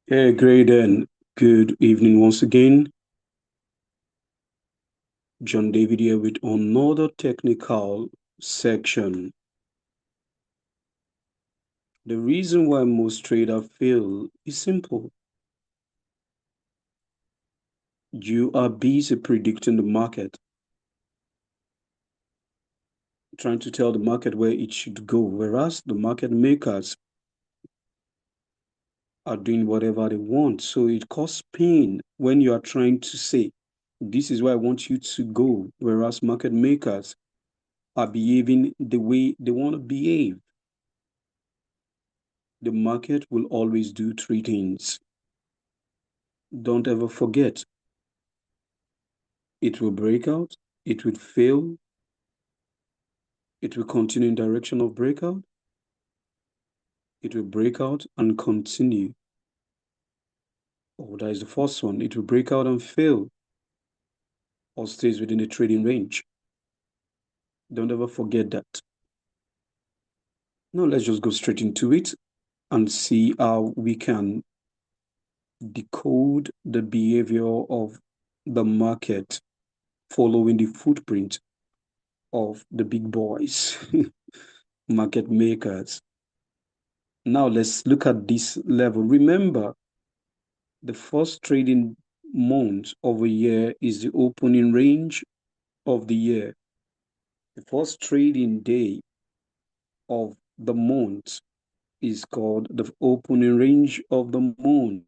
Hey, great and good evening once again. John David here with another technical section. The reason why most traders fail is simple. You are busy predicting the market, trying to tell the market where it should go, whereas the market makers are doing whatever they want. So it causes pain when you are trying to say, this is where I want you to go, whereas market makers are behaving the way they want to behave. The market will always do three things. Don't ever forget, it will break out, it will fail, it will continue in direction of breakout, it will break out and continue. Oh, that is the first one. It will break out and fail or stays within the trading range. Don't ever forget that. Now let's just go straight into it and see how we can decode the behavior of the market following the footprint of the big boys, market makers. Now let's look at this level. Remember, the first trading month of a year is the opening range of the year. The first trading day of the month is called the opening range of the month.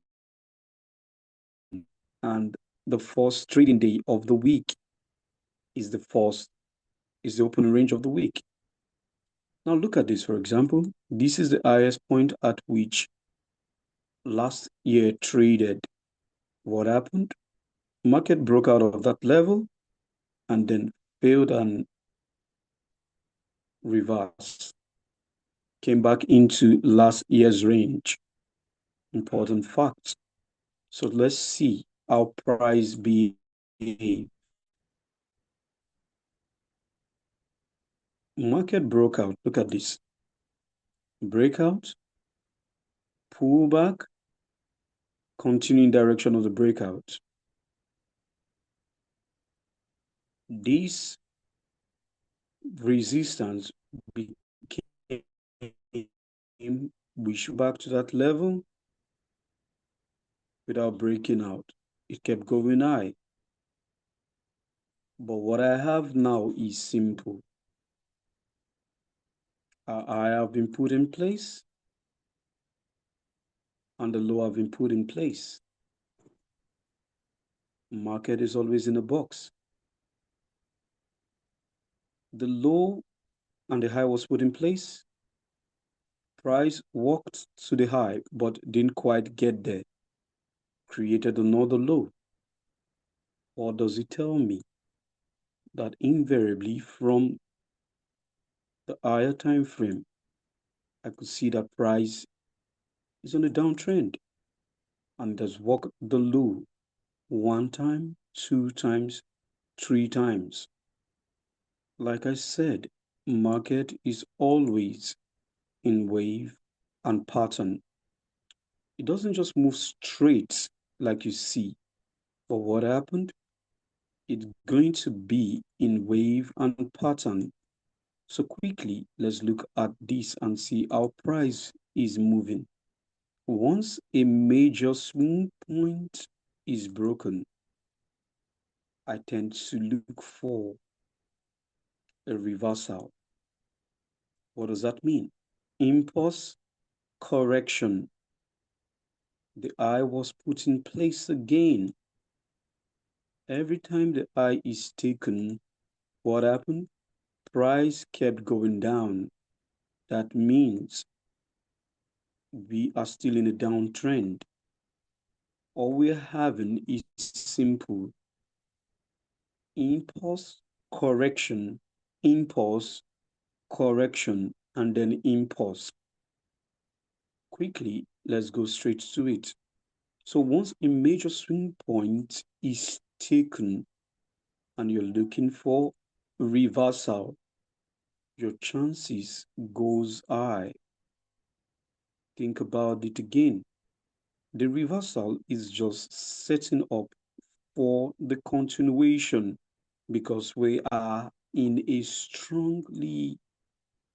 And the first trading day of the week is the opening range of the week. Now look at this, for example. This is the highest point at which last year traded. What happened? Market broke out of that level and then failed and reversed. Came back into last year's range. Important facts. So let's see how price behave. Market broke out. Look at this. Breakout, pullback, continuing direction of the breakout. This resistance became, we shoot back to that level without breaking out. It kept going high. But what I have now is simple. I have been put in place and the low have been put in place. Market is always in a box. The low and the high was put in place. Price walked to the high but didn't quite get there. Created another low. What does it tell me? That invariably from the higher time frame, I could see that price is on a downtrend and has walked the low one time, two times, three times. Like I said, market is always in wave and pattern. It doesn't just move straight like you see. But what happened? It's going to be in wave and pattern. So quickly, let's look at this and see how price is moving. Once a major swing point is broken, I tend to look for a reversal. What does that mean? Impulse correction. The eye was put in place again. Every time the eye is taken, what happened? Price kept going down. That means we are still in a downtrend. All we're having is simple impulse correction, impulse correction, and then impulse. Quickly, let's go straight to it. So once a major swing point is taken and you're looking for reversal, your chances goes high. Think about it again. The reversal is just setting up for the continuation because we are in a strongly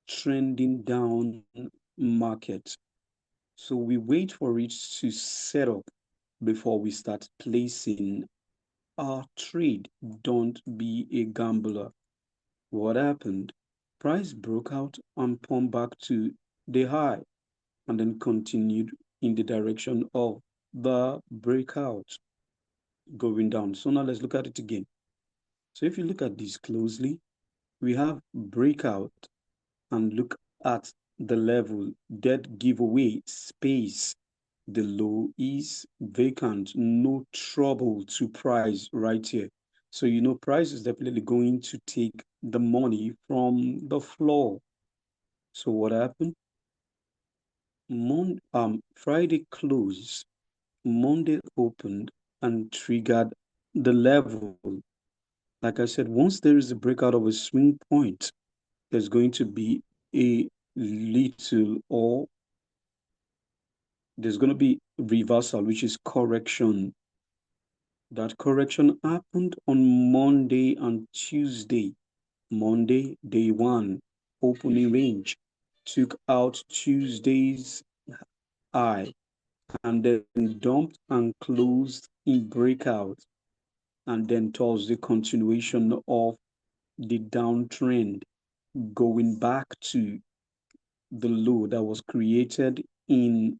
trending down market. So we wait for it to set up before we start placing our trade. Don't be a gambler. What happened? Price broke out and pumped back to the high and then continued in the direction of the breakout going down. So now let's look at it again. So if you look at this closely, we have breakout and look at the level that giveaway space. The low is vacant, no trouble to price right here. So you know price is definitely going to take the money from the floor. So what happened? Friday closed, Monday opened and triggered the level. Like I said, once there is a breakout of a swing point, there's going to be a little or there's going to be reversal, which is correction. That correction happened on Monday and Tuesday. Monday, day one, opening range, took out Tuesday's high and then dumped and closed in breakout. And then towards the continuation of the downtrend, going back to the low that was created in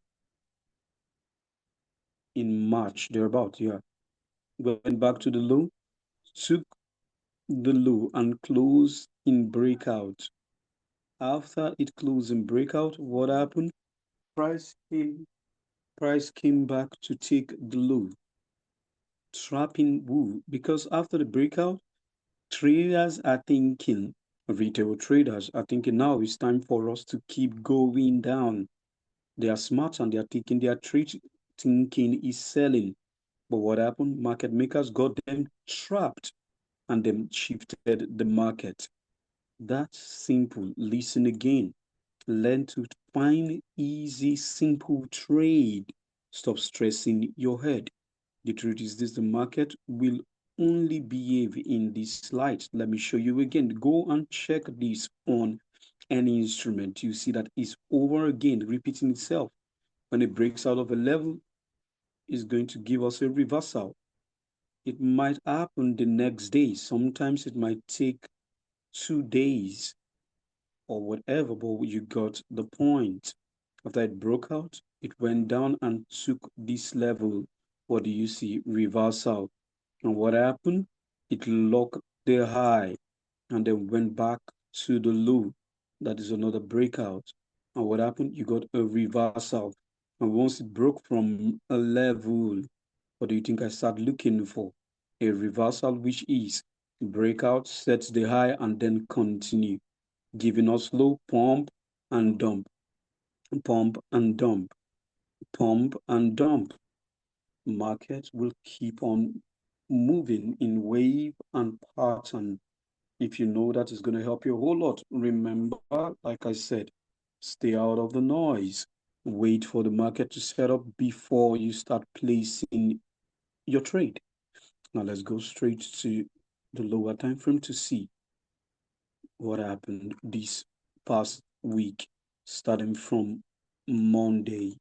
March, thereabout, yeah. Went back to the low, took the low and closed in breakout. After it closed in breakout, what happened? Price came, price came back to take the low, trapping Wu because after the breakout, traders are thinking, retail traders are thinking now it's time for us to keep going down. They are smart and they are taking their trade thinking is selling. But what happened? Market makers got them trapped and then shifted the market. That's simple. Listen again. Learn to find easy, simple trade. Stop stressing your head. The truth is this, the market will only behave in this light. Let me show you again. Go and check this on any instrument. You see that it's over again, repeating itself. When it breaks out of a level, it's going to give us a reversal. It might happen the next day. Sometimes it might take 2 days or whatever, but you got the point. After it broke out, it went down and took this level. What do you see? Reversal. And what happened? It locked the high and then went back to the low. That is another breakout. And what happened? You got a reversal. And once it broke from a level, what do you think I start looking for? A reversal, which is breakout, sets the high, and then continue, giving us low pump and dump, pump and dump, pump and dump. Market will keep on moving in wave and pattern. If you know that, is going to help you a whole lot. Remember, like I said, stay out of the noise. Wait for the market to set up before you start placing your trade. Now let's go straight to the lower time frame to see what happened this past week, starting from Monday.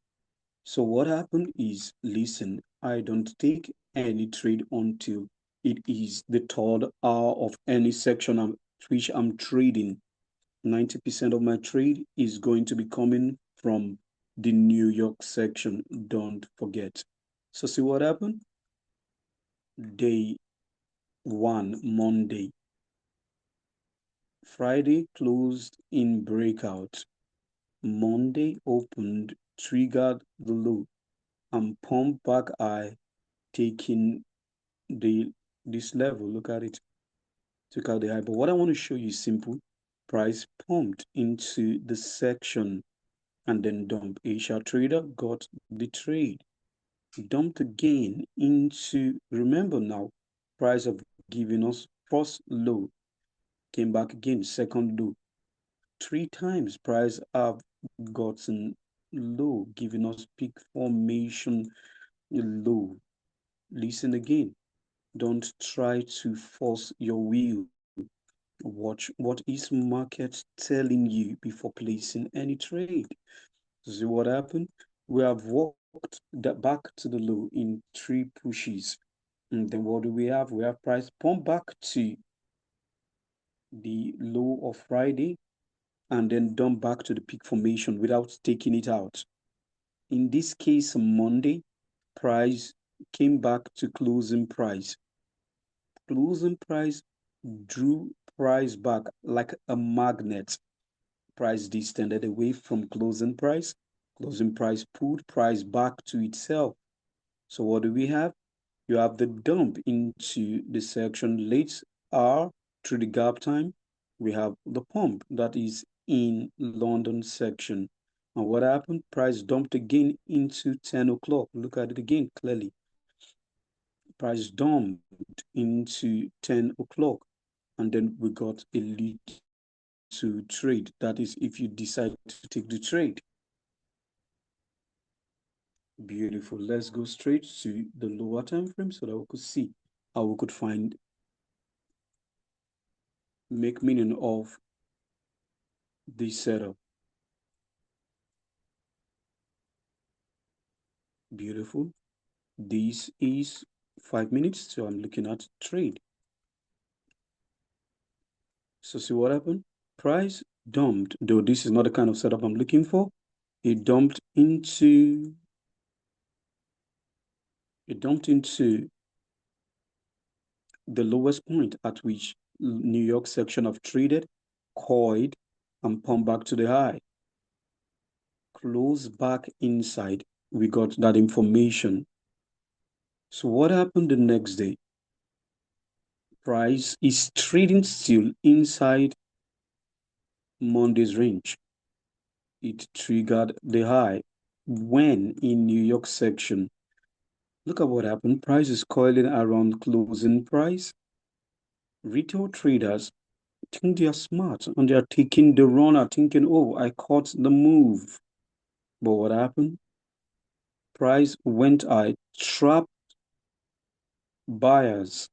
So what happened is, listen, I don't take any trade until it is the third hour of any section which I'm trading. 90% of my trade is going to be coming from the New York section. Don't forget. So see what happened? Day one, Monday. Friday closed in breakout. Monday opened, triggered the low, and pumped back high, taking this level. Look at it. Took out the high. But what I want to show you is simple. Price pumped into the section and then dumped. Asia trader got the trade. Dumped again into, remember now, price of giving us first low, came back again, second low. 3 times price have gotten low, giving us peak formation low. Listen again. Don't try to force your will. Watch what is market telling you before placing any trade. See what happened? We have walked back to the low in three pushes. And then what do we have? We have price pump back to the low of Friday and then dump back to the peak formation without taking it out. In this case, Monday, price came back to closing price. Closing price drew price back like a magnet. Price distended away from closing price. Closing price pulled price back to itself. So what do we have? You have the dump into the section late hour through the gap time. We have the pump that is in London section. And what happened? Price dumped again into 10 o'clock. Look at it again clearly. Price dumped into 10 o'clock. And then we got a lead to trade. That is if you decide to take the trade. Beautiful. Let's go straight to the lower time frame so that we could see how we could make meaning of this setup. Beautiful. This is 5 minutes, so I'm looking at trade. So see what happened? Price dumped, though this is not the kind of setup I'm looking for. It dumped into the lowest point at which New York section have traded, coiled, and pumped back to the high. Close back inside. We got that information. So what happened the next day? Price is trading still inside Monday's range. It triggered the high when in New York section. Look at what happened. Price is coiling around closing price. Retail traders think they are smart and they are taking the runner, thinking, oh, I caught the move. But what happened? Price went high, trapped buyers.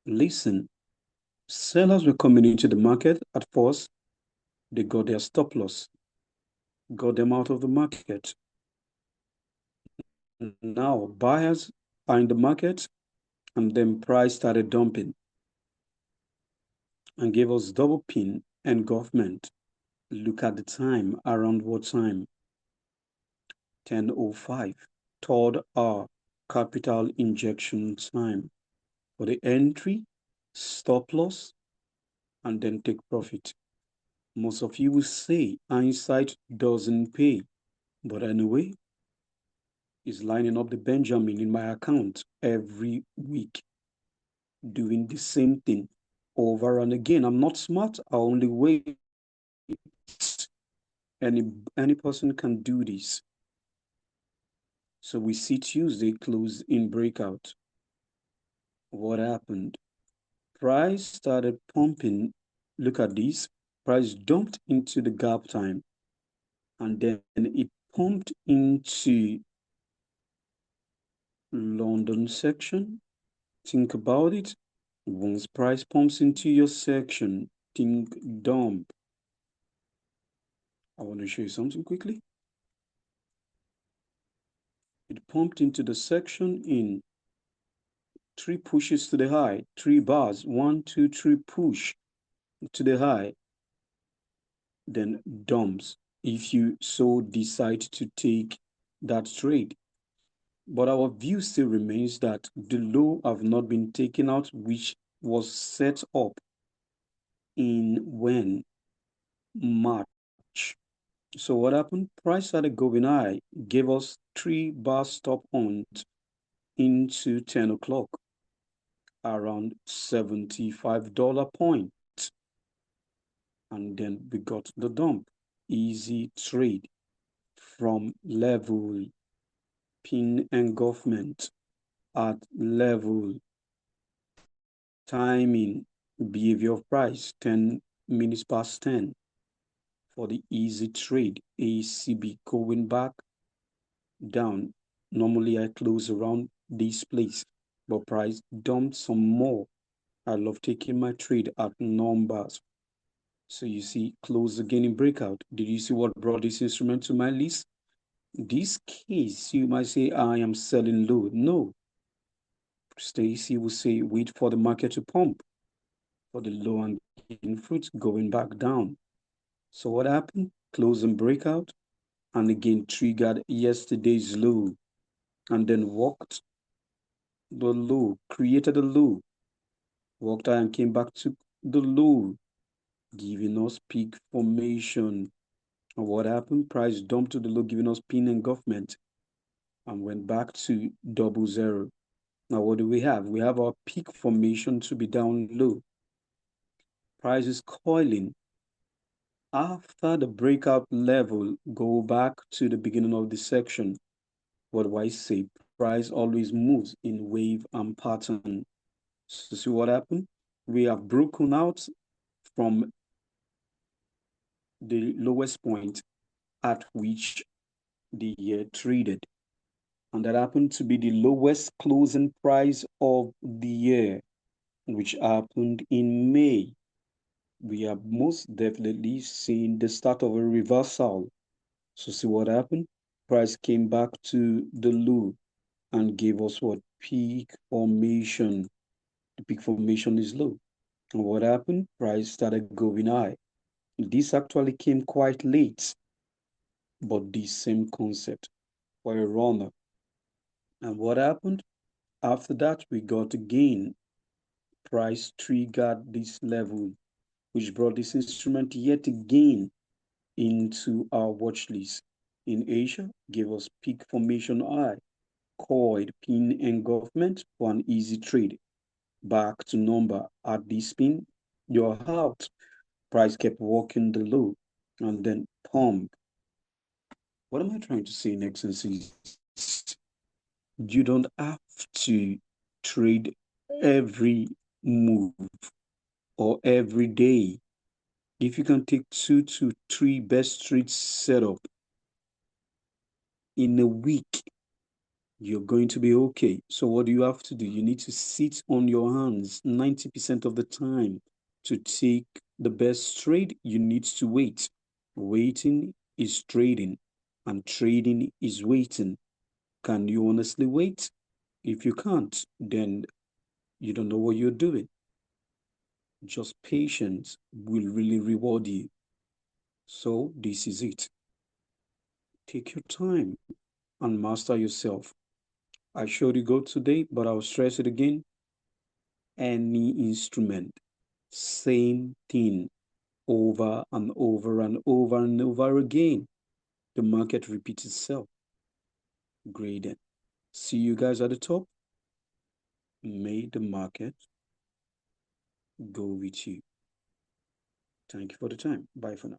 Listen, sellers were coming into the market at first. They got their stop loss, got them out of the market. Now buyers are in the market, and then price started dumping and gave us double pin engulfment. Look at the time. Around what time? 10:05. Third hour capital injection time for the entry, stop loss, and then take profit. Most of you will say hindsight doesn't pay, but anyway, it's lining up the Benjamin in my account every week, doing the same thing over and again. I'm not smart. I only wait. Any person can do this. So we see Tuesday close in breakout. What happened? Price started pumping. Look at this. Price dumped into the gap time, and then it pumped into London section. Think about it. Once price pumps into your section, think dump. I want to show you something quickly. It pumped into the section in 3 pushes to the high, 3 bars, 1, 2, 3 push to the high, then dumps if you so decide to take that trade. But our view still remains that the low have not been taken out, which was set up in when? March. So what happened? Price started going high, gave us 3 bar stop on into 10 o'clock, around $75 point. And then we got the dump. Easy trade from level, pin engulfment at level, timing, behavior of price, 10 minutes past 10. for the easy trade. ACB going back down. Normally I close around this place, but price dumped some more. I love taking my trade at numbers. So you see, close again in breakout. Did you see what brought this instrument to my list? This case, you might say, I am selling low. No. Stacy will say, wait for the market to pump for the low and gain fruits going back down. So what happened? Close and breakout, and again triggered yesterday's low, and then walked the low, created a low, walked out and came back to the low, giving us peak formation. And what happened? Price dumped to the low, giving us pin engulfment, and went back to double zero. Now what do we have? We have our peak formation to be down low. Price is coiling. After the breakout level, go back to the beginning of the section. What do I say? Price always moves in wave and pattern. So see what happened? We have broken out from the lowest point at which the year traded. And that happened to be the lowest closing price of the year, which happened in May. We have most definitely seen the start of a reversal. So see what happened? Price came back to the low and gave us what? Peak formation. The peak formation is low. And what happened? Price started going high. This actually came quite late, but the same concept for a runner. And what happened? After that, we got again. Price triggered this level, which brought this instrument yet again into our watch list. In Asia, gave us peak formation high, coiled pin engulfment for an easy trade. Back to number at this pin, you're out. Price kept walking the low and then pump. What am I trying to say in essence is you don't have to trade every move or every day. If you can take 2 to 3 best trades set up in a week, you're going to be okay. So what do you have to do? You need to sit on your hands 90% of the time to take the best trade. You need to wait. Waiting is trading, and trading is waiting. Can you honestly wait? If you can't, then you don't know what you're doing. Just patience will really reward you. So this is it. Take your time and master yourself. I showed you go today, but I'll stress it again. Any instrument, same thing over and over and over and over again. The market repeats itself. Graded. See you guys at the top. May the market go with you. Thank you for the time. Bye for now.